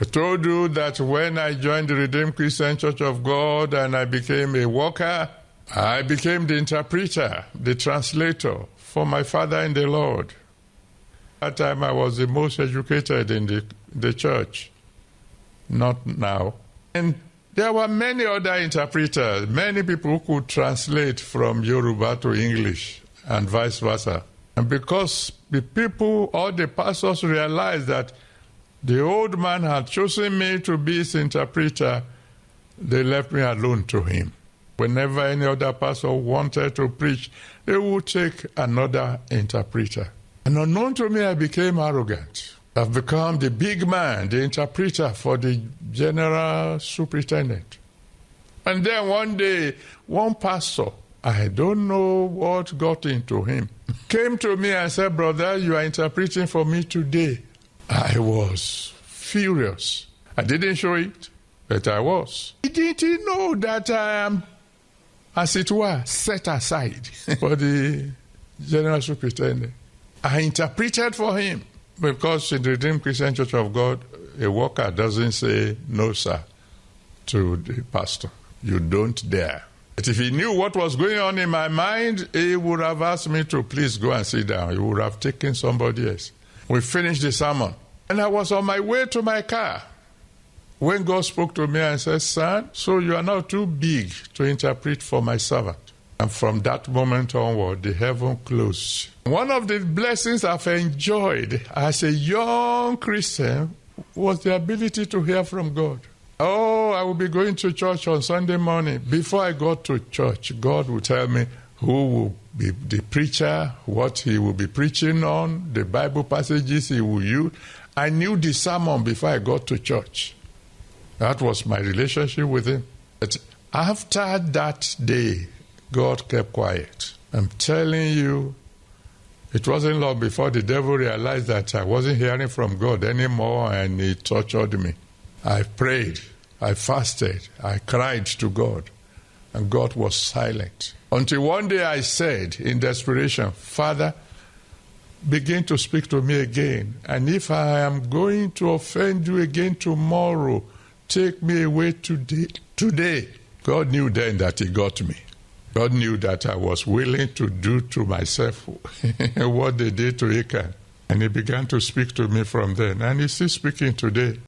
I told you that when I joined the Redeemed Christian Church of God and I became a worker, I became the interpreter, the translator for my father in the Lord. At that time, I was the most educated in the church. Not now. And there were many other interpreters, many people who could translate from Yoruba to English and vice versa. And because the people, all the pastors realized that the old man had chosen me to be his interpreter, they left me alone to him. Whenever any other pastor wanted to preach, they would take another interpreter. And unknown to me, I became arrogant. I've become the big man, the interpreter for the general superintendent. And then one day, one pastor, I don't know what got into him, came to me and said, "Brother, you are interpreting for me today." I was furious. I didn't show it, but I was. He didn't know that I am, as it were, set aside for the general superintendent. I interpreted for him because in the Redeemed Christian Church of God, a worker doesn't say no, sir, to the pastor. You don't dare. But if he knew what was going on in my mind, he would have asked me to please go and sit down. He would have taken somebody else. We finished the sermon, and I was on my way to my car when God spoke to me and said, "Son, so you are now too big to interpret for my servant." And from that moment onward, the heaven closed. One of the blessings I've enjoyed as a young Christian was the ability to hear from God. Oh, I will be going to church on Sunday morning. Before I got to church, God would tell me who will be the preacher, what he will be preaching on, the Bible passages he will use. I knew the sermon before I got to church. That was my relationship with him. But after that day, God kept quiet. I'm telling you, it wasn't long before the devil realized that I wasn't hearing from God anymore, and he tortured me. I prayed, I fasted, I cried to God, and God was silent. Until one day I said in desperation, "Father, begin to speak to me again. And if I am going to offend you again tomorrow, take me away today." God knew then that he got me. God knew that I was willing to do to myself what they did to Achan. And he began to speak to me from then. And he's still speaking today.